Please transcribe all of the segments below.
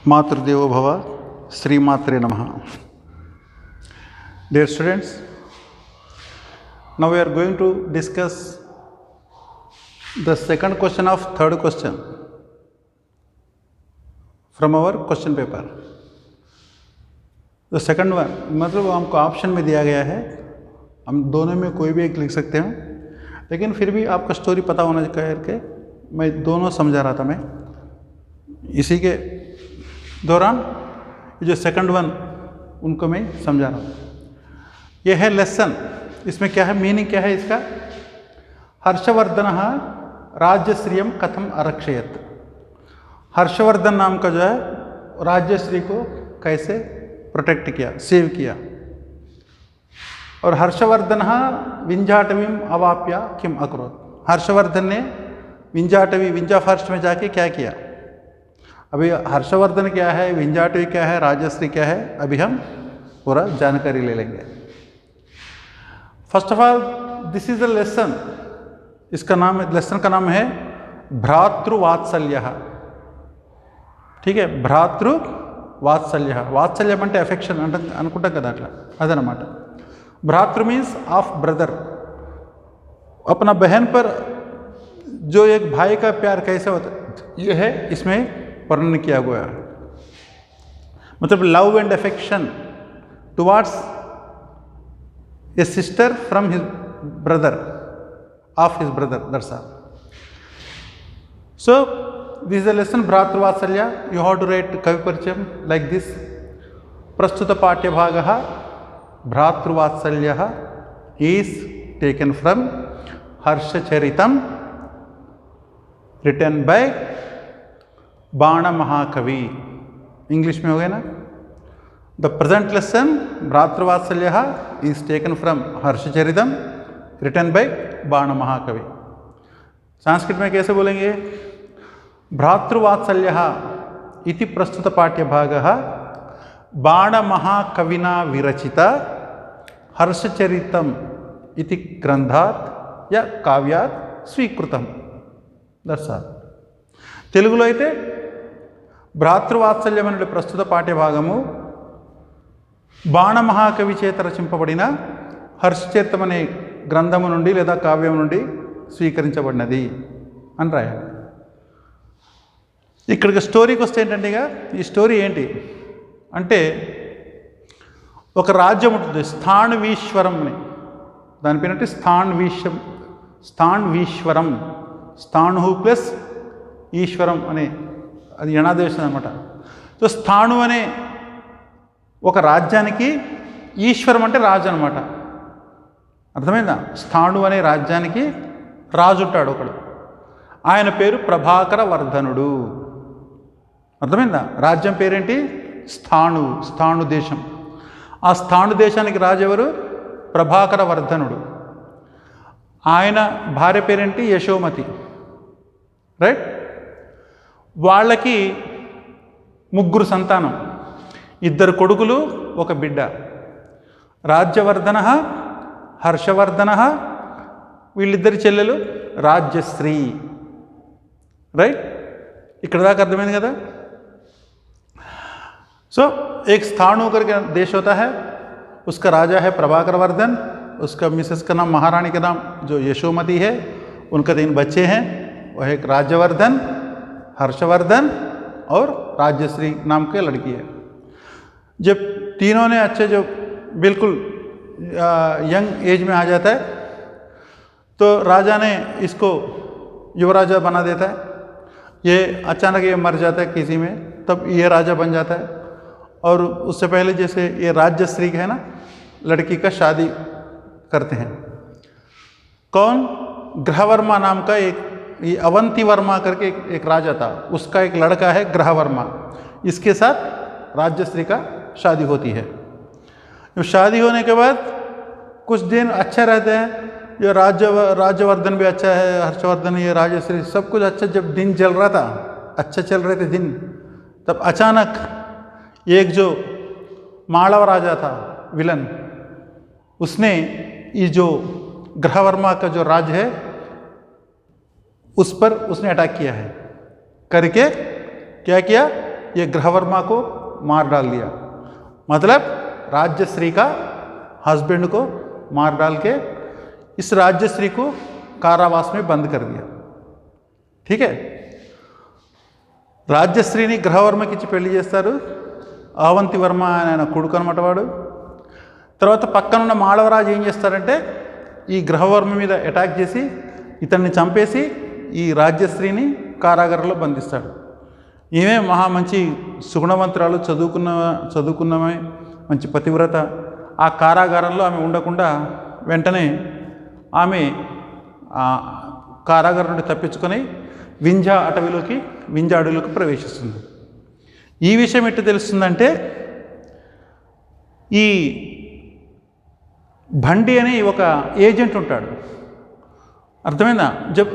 मातृदेवो भव, श्रीमात्रे नमः. Dear students, now we are going to discuss the second question of third question from our question paper. The second one मतलब हमको option में दिया गया है, हम दोनों में कोई भी एक लिख सकते हैं, लेकिन फिर भी आपका स्टोरी पता होना करके मैं दोनों समझा रहा था. मैं इसी के दौरान जो सेकंड वन उनको मैं समझा रहा हूँ. यह है लेसन. इसमें क्या है, मीनिंग क्या है इसका? हर्षवर्धन राज्यश्रियम कथम आरक्षयत. हर्षवर्धन नाम का जो है राज्यश्री को कैसे प्रोटेक्ट किया, सेव किया. और हर्षवर्धन विंझाटवीम अवाप्य किम अकरोत्. हर्षवर्धन ने विंझाटवी, विंझा फॉरेस्ट में जाके क्या किया. अभी हर्षवर्धन क्या है, विंझाटवी क्या है, राजश्री क्या है, अभी हम पूरा जानकारी ले लेंगे. First of all this is the lesson. इसका नाम, लेसन का नाम है भ्रातृवात्सल्य. ठीक है, భ్రాతృవాత్సల్య. వాత్సల్యం అంటే ఎఫెక్షన్ అంటే అనుకుంటాం కదా, అట్లా అదనమాట. भ्रातृ मीन्स ऑफ ब्रदर. अपना बहन पर जो एक भाई का प्यार कैसे होता है, ये है इसमें वर्णन किया हुआ है. मतलब love and affection towards a sister from his brother, of his brother, that's all. So this is the lesson भ्रातृवात्सल्य. यू हैव टू राइट कवि परिचयम लाइक दिस. प्रस्तुत पाठ्यभागः भ्रातृवात्सल्यः is taken from Harshacharitam written by बाण महाकवि. इंग्लिश में हो गया ना. द प्रेजेंट लेसन भ्रातृवात्सल्यः is taken from Harshacharitam written by बाण महाकवि. संस्कृत में कैसे बोलेंगे? भ्रातृवात्सल्यः इति प्रस्तुत पाठ्यभागः बाण महाकविना विरचित हर्षचरितम इति ग्रंथात् या काव्यात् स्वीकृतम. That's all. తెలుగులో అయితే భ్రాతృవాత్సల్యం అనే ప్రస్తుత పాఠ్యభాగము బాణ మహాకవి చేత రచింపబడిన హర్షచరితం అనే గ్రంథము నుండి లేదా కావ్యం నుండి స్వీకరించబడినది అని రాయాలి. ఇక్కడికి స్టోరీకి వస్తే ఏంటంటే, ఇక ఈ స్టోరీ ఏంటి అంటే, ఒక రాజ్యం ఉంటుంది స్థాణ్వీశ్వరం అని. దాని పేరంటే స్థాణ్వీశ్వరం. స్థాణు ప్లస్ ఈశ్వరం అనే, అది యణాదేశం అనమాట. సో స్థాణు అనే ఒక రాజ్యానికి ఈశ్వరం అంటే రాజు అనమాట. అర్థమైందా? స్థాణు అనే రాజ్యానికి రాజు ఉంటాడు ఒకడు. ఆయన పేరు ప్రభాకర వర్ధనుడు. అర్థమైందా? రాజ్యం పేరేంటి? స్థాణు. స్థాణు దేశం. ఆ స్థాణు దేశానికి రాజు ఎవరు? ప్రభాకర వర్ధనుడు. ఆయన భార్య పేరేంటి? యశోమతి. రైట్. వాళ్ళకి ముగ్గురు సంతానం, 2 కొడుకులు, 1 బిడ్డ. రాజ్యవర్ధన, హర్షవర్ధన, వీళ్ళిద్దరి చెల్లెలు రాజ్యశ్రీ. రైట్. ఇక్కడ దాకా అర్థమైంది కదా. सो एक स्थाणु करके देश होता है, उसका राजा है प्रभाकर वर्धन, उसका मिसेस का नाम, महारानी का नाम जो यशोमती है. उनका 3 बच्चे हैं, वह एक राज्यवर्धन, हर्षवर्धन और राजश्री नाम की लड़की है. जब तीनों ने अच्छे, जो बिल्कुल यंग एज में आ जाता है, तो राजा ने इसको युवराजा बना देता है. ये अचानक ये मर जाता है किसी में, तब ये राजा बन जाता है. और उससे पहले जैसे ये राज्यश्री है ना, लड़की का शादी करते हैं. कौन? ग्रहवर्मा नाम का एक, ये अवंती वर्मा करके एक राजा था, उसका एक लड़का है ग्रहवर्मा. इसके साथ राज्यश्री का शादी होती है. जब शादी होने के बाद कुछ दिन अच्छे रहते हैं, ये राज्यवर्धन भी अच्छा है, हर्षवर्धन, ये राजश्री, सब कुछ अच्छा. जब दिन चल रहा था, अच्छा चल रहे थे दिन, तब अचानक एक जो मालव राजा था, विलन, उसने ये जो ग्रहवर्मा का जो राज है उस पर उसने अटैक किया है. करके क्या किया, ये ग्रहवर्मा को मार डाल दिया। मतलब राज्यश्री का हस्बैंड को मार डाल के इस राज्यश्री को कारावास में बंद कर दिया। ठीक है, రాజ్యశ్రీని గ్రహవర్మకి ఇచ్చి పెళ్లి చేస్తారు. అవంతి వర్మ ఆయన కొడుకు అనమాట వాడు. తర్వాత పక్కనున్న మాళవరాజు ఏం చేస్తారంటే ఈ గ్రహవర్మ మీద అటాక్ చేసి ఇతన్ని చంపేసి ఈ రాజ్యశ్రీని కారాగారంలో బంధిస్తాడు. ఈమె మంచి సుగుణవంతురాలు, చదువుకున్నమే, మంచి పతివ్రత. ఆ కారాగారంలో ఆమె ఉండకుండా వెంటనే ఆమె కారాగారం నుండి తప్పించుకొని వింధ్య అడవిలోకి ప్రవేశిస్తుంది. ఈ విషయం ఎట్టు తెలుస్తుందంటే ఈ బండి అని ఒక ఏజెంట్ ఉంటాడు. అర్థమైందా? జబ్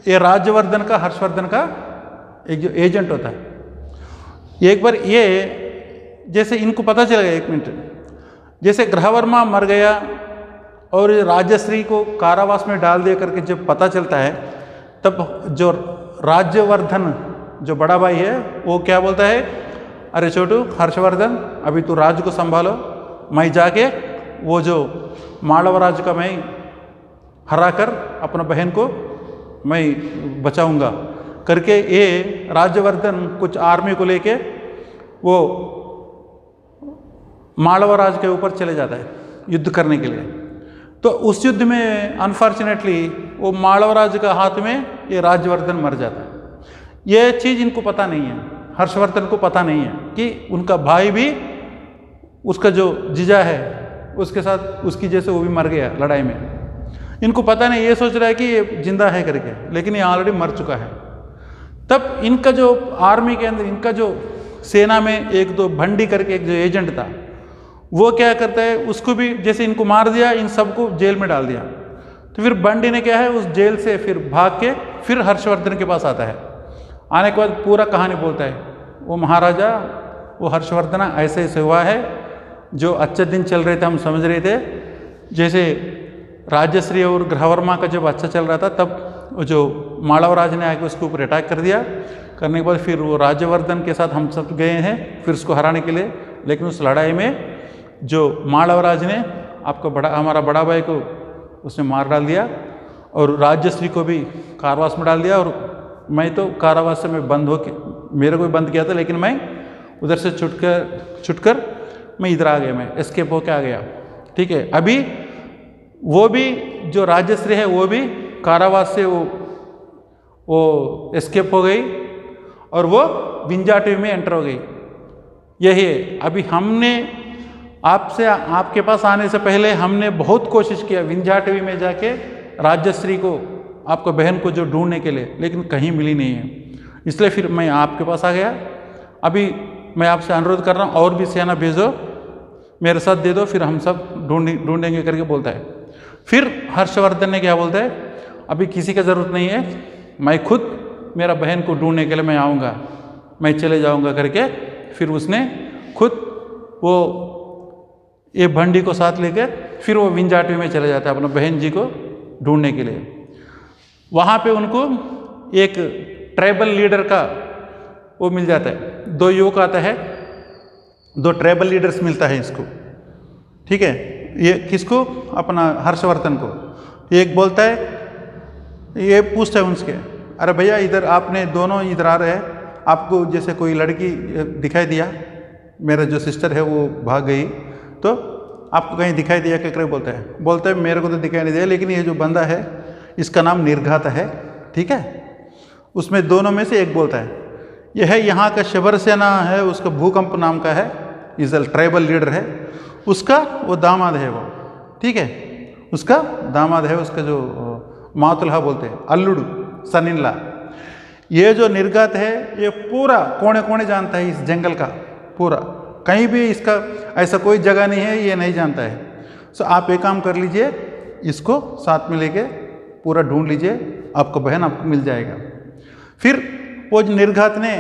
ये राज्यवर्धन का हर्षवर्धन का एजेंट होता है. एक बार ये जैसे इनको पता चलेगा, एक मिनट, जैसे ग्रहवर्मा मर गया और राजश्री को कारावास में डाल दिया करके जब पता चलता है, तब जो राज्यवर्धन जो बड़ा भाई है वो क्या बोलता है, अरे छोटू हर्षवर्धन अभी तू राज्य को संभालो, मैं जाके वो जो मालवराज का मैं हरा कर अपना बहन को मैं बचाऊंगा करके ये राज्यवर्धन कुछ आर्मी को लेके वो मालवराज के ऊपर चले जाता है युद्ध करने के लिए. तो उस युद्ध में अनफॉर्चुनेटली वो मालवराज का हाथ में ये राज्यवर्धन मर जाता है. ये चीज़ इनको पता नहीं है, हर्षवर्धन को पता नहीं है कि उनका भाई भी उसका जो जीजा है उसके साथ उसकी जैसे वो भी मर गया लड़ाई में. इनको पता नहीं, ये सोच रहा है कि ये जिंदा है करके, लेकिन ये ऑलरेडी मर चुका है. तब इनका जो आर्मी के अंदर इनका जो सेना में एक दो भंडी करके एक जो एजेंट था वो क्या करता है, उसको भी जैसे इनको मार दिया, इन सबको जेल में डाल दिया. तो फिर बंडी ने क्या है उस जेल से फिर भाग के फिर हर्षवर्धन के पास आता है. आने के बाद पूरा कहानी बोलता है, वो महाराजा वो हर्षवर्धन ऐसे ऐसे हुआ है, जो अच्छे दिन चल रहे थे हम समझ रहे थे, जैसे राजश्री और ग्रहवर्मा का जब अच्छा चल रहा था तब जो मालवराज ने आके उसके ऊपर अटैक कर दिया. करने के बाद फिर वो राज्यवर्धन के साथ हम सब गए हैं फिर उसको हराने के लिए, लेकिन उस लड़ाई में जो मालवराज ने हमारा बड़ा भाई को उसने मार डाल दिया और राजश्री को भी कारावास में डाल दिया. और मैं तो कारावास से मैं बंद होके मेरे को भी बंद किया था, लेकिन मैं उधर से छुटकर मैं इधर आ गया, मैं एस्केप होके आ गया. ठीक है, अभी वो भी जो राजश्री है वो भी कारावास से वो एस्केप हो गई और वो विंध्याटवी में एंटर हो गई. यही है. अभी हमने आपके पास आने से पहले हमने बहुत कोशिश किया विंध्याटवी में जाके राजश्री को, आपको बहन को जो ढूंढने के लिए, लेकिन कहीं मिली नहीं है. इसलिए फिर मैं आपके पास आ गया. अभी मैं आपसे अनुरोध कर रहा हूँ और भी सेना भेजो, मेरे साथ दे दो, फिर हम सब ढूंढेंगे करके बोलता है. फिर हर्षवर्धन ने क्या बोलता है, अभी किसी का ज़रूरत नहीं है, मैं खुद मेरा बहन को ढूंढने के लिए मैं आऊँगा, मैं चले जाऊँगा करके फिर उसने खुद वो ये भंडी को साथ लेकर फिर वो विंध्याटवी में चले जाता है अपना बहन जी को ढूंढने के लिए. वहाँ पे उनको एक ट्राइबल लीडर का वो मिल जाता है, 2 युवक आता है, 2 ट्राइबल लीडर्स मिलता है इसको. ठीक है, ये किसको, अपना हर्षवर्धन को. एक बोलता है, ये पूछता है उनसे, अरे भैया इधर आपने दोनों इधर आ रहे हैं, आपको जैसे कोई लड़की दिखाई दिया, मेरा जो सिस्टर है वो भाग गई, तो आपको कहीं दिखाई दिया क्या? बोलता है मेरे को तो दिखाई नहीं दिया, लेकिन ये जो बंदा है इसका नाम निर्घात है. ठीक है, उसमें दोनों में से एक बोलता है, यह है यहाँ का शबर सेना है, उसका भूकंप नाम का है, इजल ट्राइबल लीडर है, उसका वो दामाद है वो. ठीक है, उसका दामाद है, उसका जो मातुल्हा बोलते हैं, अल्लुडू सनिल्ला. ये जो निर्घात है ये पूरा कोने कोने जानता है इस जंगल का पूरा, कहीं भी इसका ऐसा कोई जगह नहीं है ये नहीं जानता है. सो आप एक काम कर लीजिए, इसको साथ में लेके पूरा ढूंढ लीजिए, आपको बहन आपको मिल जाएगा. फिर वो जो निर्घात ने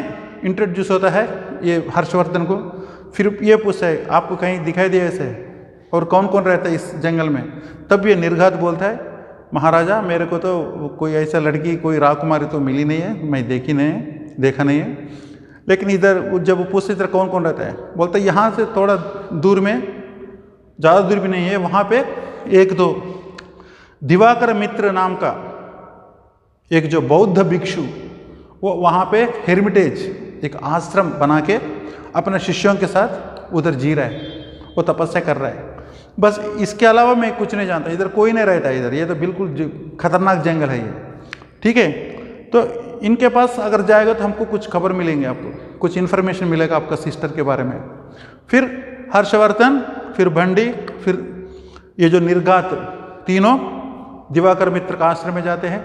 इंट्रोड्यूस होता है ये हर्षवर्धन को, फिर ये पूछता है आपको कहीं दिखाई दिया ऐसे, और कौन कौन रहता है इस जंगल में? तब ये निर्घात बोलता है, महाराजा मेरे को तो कोई ऐसा लड़की कोई राकुमारी तो मिली नहीं है, मैं देखा नहीं है, लेकिन इधर जब वो पूछते इधर कौन कौन रहता है, बोलते यहाँ से थोड़ा दूर में, ज़्यादा दूर भी नहीं है, वहाँ पे एक दो दिवाकर मित्र नाम का एक जो बौद्ध भिक्षु, वो वहाँ पे हेरिमिटेज, एक आश्रम बना के अपने शिष्यों के साथ उधर जी रहा है, वो तपस्या कर रहा है। बस इसके अलावा मैं कुछ नहीं जानता, इधर कोई नहीं रहता इधर, ये तो बिल्कुल खतरनाक जंगल है ये, ठीक है। तो इनके पास अगर जाएगा तो हमको कुछ खबर मिलेंगे, आपको कुछ इन्फॉर्मेशन मिलेगा आपका सिस्टर के बारे में। फिर हर्षवर्धन, फिर भंडी, फिर ये जो निर्घात, तीनों दिवाकर मित्र का आश्रम में जाते हैं।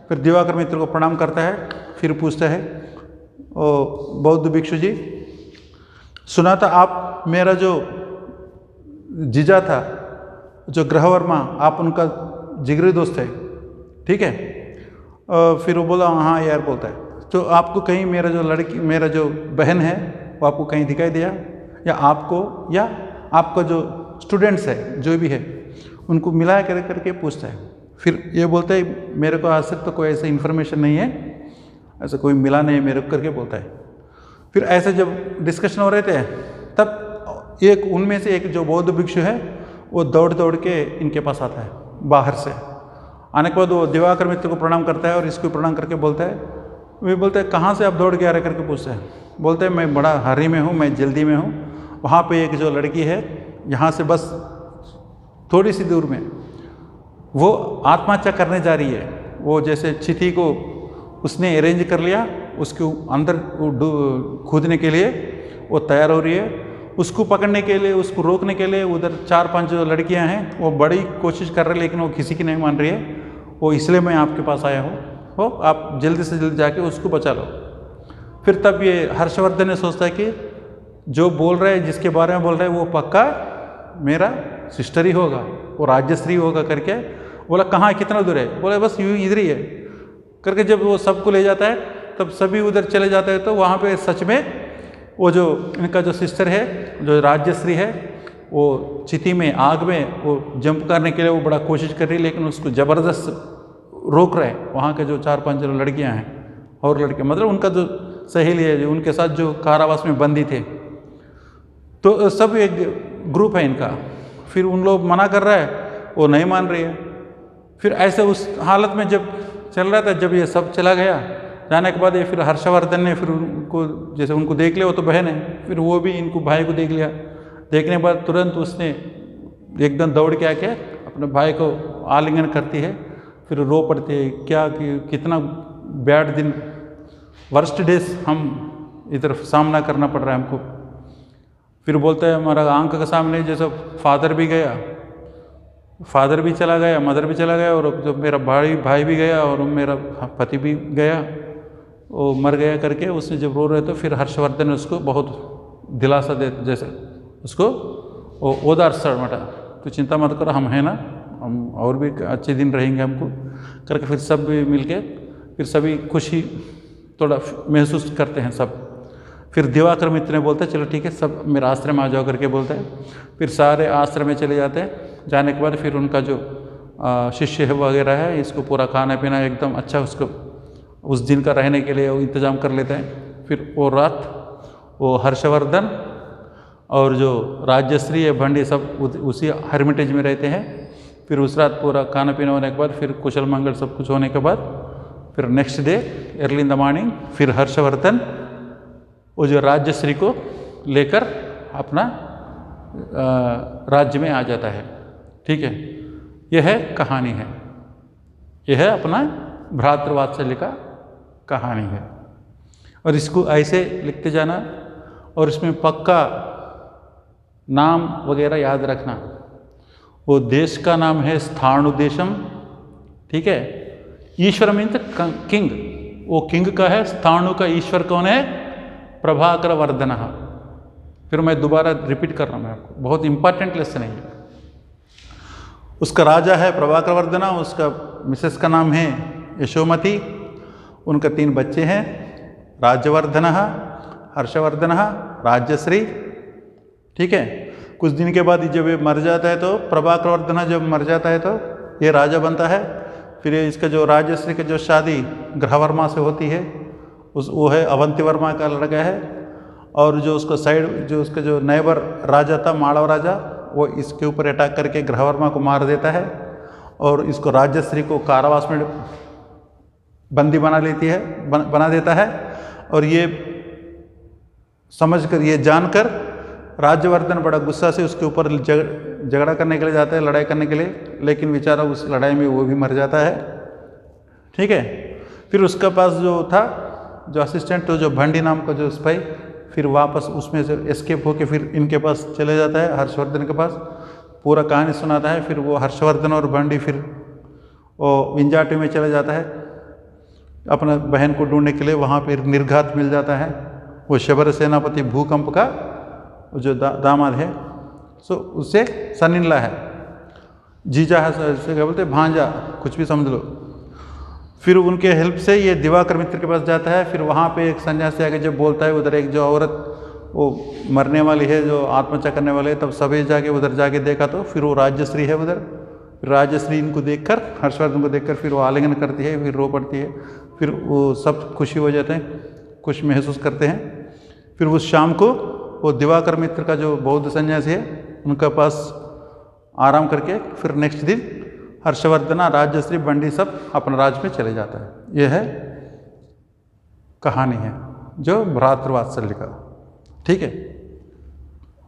फिर दिवाकर मित्र को प्रणाम करता है, फिर पूछता है, ओ बौद्ध भिक्षु जी, सुना था आप मेरा जो जीजा था, जो ग्रहवर्मा, आप उनका जिगरी दोस्त है, ठीक है। फिर वो बोला हाँ यार, बोलता है तो आपको कहीं मेरा जो लड़की, मेरा जो बहन है वो आपको कहीं दिखाई दिया, या आपको, या आपका जो स्टूडेंट्स है जो भी है उनको मिलाया करके पूछता है। फिर ये बोलता है मेरे को आज तक तो कोई ऐसा इन्फॉर्मेशन नहीं है, ऐसा कोई मिला नहीं है मेरे को करके बोलता है। फिर ऐसे जब डिस्कशन हो रहे थे तब एक उनमें से एक जो बौद्ध भिक्षु है वो दौड़ दौड़ के इनके पास आता है बाहर से। आने के बाद वो दिवाकर मित्र को प्रणाम करता है और इसको प्रणाम करके बोलता है, वे बोलते हैं कहाँ से आप दौड़ के आ रहे करके पूछते हैं। बोलते हैं मैं बड़ा हरी में हूँ, मैं जल्दी में हूँ, वहाँ पे एक जो लड़की है यहाँ से बस थोड़ी सी दूर में, वो आत्महत्या करने जा रही है। वो जैसे चिति को उसने अरेंज कर लिया, उसके अंदर कूदने के लिए वो तैयार हो रही है। उसको पकड़ने के लिए, उसको रोकने के लिए उधर 4-5 जो लड़कियां हैं वो बड़ी कोशिश कर रही है, लेकिन वो किसी की नहीं मान रही है। वो इसलिए मैं आपके पास आया हूँ, हो आप जल्दी से जल्दी जाके उसको बचा लो। फिर तब ये हर्षवर्धन ने सोचता है कि जो बोल रहा है, जिसके बारे में बोल रहा है वो पक्का मेरा सिस्टर ही होगा, वो राज्यश्री होगा करके बोला। कहाँ, कितना दूर है? बोला बस यूँ इधर ही है करके। जब वो सबको ले जाता है तब सभी उधर चले जाते हैं, तो वहाँ पे सच में वो जो इनका जो सिस्टर है, जो राज्यश्री है, वो चिति में, आग में वो जंप करने के लिए वो बड़ा कोशिश कर रही है, लेकिन उसको ज़बरदस्त रोक रहे हैं वहाँ के जो 4-5 जो लड़कियाँ हैं और लड़के, मतलब उनका जो सहेली है, जो उनके साथ जो कारावास में बंदी थे। तो सब एक ग्रुप है इनका। फिर उन लोग मना कर रहा है, वो नहीं मान रही है। फिर ऐसे उस हालत में जब चल रहा था, जब ये सब चला गया, जाने के बाद ये फिर हर्षवर्धन ने फिर उनको, जैसे उनको देख लिया, वो तो बहन है, फिर वो भी इनको भाई को देख लिया। देखने के बाद तुरंत उसने एकदम दौड़ के आके अपने भाई को आलिंगन करती है, फिर रो पड़ती है, क्या कि कितना बैड दिन, वर्स्ट डेज हम इधर सामना करना पड़ रहा है हमको। फिर बोलता है हमारा आंख के सामने जैसे फादर भी गया, फादर भी चला गया, मदर भी चला गया, और जब मेरा भाई भी गया और मेरा पति भी गया, वो मर गया करके उसने जब रो रहे तो फिर हर्षवर्धन ने उसको बहुत दिलासा दे, जैसे उसको ओदार सर मटा, तो चिंता मत करो, हम हैं ना, हम और भी अच्छे दिन रहेंगे हमको करके। फिर सब मिलके फिर सभी खुशी थोड़ा महसूस करते हैं सब। फिर दिवाकर मित्र ने बोलता है चलो ठीक है, सब मेरा आश्रम आ जाओ करके बोलता है। फिर सारे आश्रम में चले जाते हैं। जाने के बाद फिर उनका जो शिष्य है वगैरह है, इसको पूरा खाना पीना एकदम अच्छा उसको उस दिन का रहने के लिए वो इंतज़ाम कर लेते हैं। फिर वो रात वो हर्षवर्धन और जो राज्यश्री है भंडी सब उसी हेरिमिटेज में रहते हैं। फिर उस रात पूरा खाना पीना होने के बाद, फिर कुशल मंगल सब कुछ होने के बाद, फिर next day early in the morning फिर हर्षवर्धन वो जो राज्यश्री को लेकर अपना राज्य में आ जाता है। ठीक है, यह है कहानी है, यह है अपना भ्रातृवात्सल्य का कहानी है। और इसको ऐसे लिखते जाना, और इसमें पक्का नाम वगैरह याद रखना। वो देश का नाम है स्थाणुदेशम, ठीक है। ईश्वर मीन्स किंग, वो किंग का है। स्थाणु का ईश्वर कौन है? प्रभाकर वर्धन। फिर मैं दोबारा रिपीट कर रहा हूँ आपको, बहुत इंपॉर्टेंट लेसन है ये। उसका राजा है प्रभाकर वर्धन, उसका मिसेस का नाम है यशोमती, उनका 3 बच्चे हैं, राज्यवर्धन, हर्षवर्धन, राज्यश्री। ठीक है। कुछ दिन के बाद जब ये मर जाता है, तो प्रभाकर वर्धन जब मर जाता है तो ये राजा बनता है। फिर इसका जो राज्यश्री की जो शादी ग्रहवर्मा से होती है, वो है अवंती वर्मा का लड़का है, और जो उसका साइड जो उसका जो नेबर राजा था मालव राजा, वो इसके ऊपर अटैक करके ग्रहवर्मा को मार देता है और इसको राज्यश्री को कारावास में बंदी बना देता है। और ये समझकर, ये जानकर राज्यवर्धन बड़ा गुस्सा से उसके ऊपर झगड़ा करने के लिए जाता है, लड़ाई करने के लिए, लेकिन बेचारा उस लड़ाई में वो भी मर जाता है। ठीक है। फिर उसके पास जो था जो असिस्टेंट, तो जो भंडी नाम का जो स्पाई, फिर वापस उसमें से एस्केप होके फिर इनके पास चले जाता है, हर्षवर्धन के पास, पूरा कहानी सुनाता है। फिर वो हर्षवर्धन और भंडी फिर वो विंजाटी में चले जाता है अपना बहन को ढूंढने के लिए। वहाँ फिर निर्घात मिल जाता है, वो शबर सेनापति भूकंप का जो दामाद है, सो उससे सनिल्ला है, जीजा है, क्या बोलते भांजा, कुछ भी समझ लो। फिर उनके हेल्प से ये दिवाकर मित्र के पास जाता है। फिर वहाँ पे एक सन्यासी आके जब बोलता है, उधर एक जो औरत वो मरने वाली है, जो आत्महत्या करने वाले है, तब सभी जाके उधर जाके देखा तो फिर वो राज्यश्री है उधर। राज्यश्री इनको देखकर, हर्षवर्धन को देखकर फिर वो आलिंगन करती है, फिर रो पड़ती है, फिर वो सब खुशी हो जाते हैं, खुश महसूस करते हैं। फिर उस शाम को वो दिवाकर मित्र का जो बौद्ध सन्यासी है उनके पास आराम करके फिर नेक्स्ट दिन हर्षवर्धन, राज्यश्री, बंडी सब अपना राज्य में चले जाता है। यह है कहानी है जो भ्रातृवात्सल्य का। ठीक है।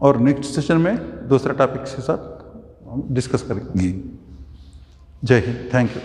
और नेक्स्ट सेशन में दूसरा टॉपिक के साथ हम डिस्कस करेंगे। जय हिंद, थैंक यू।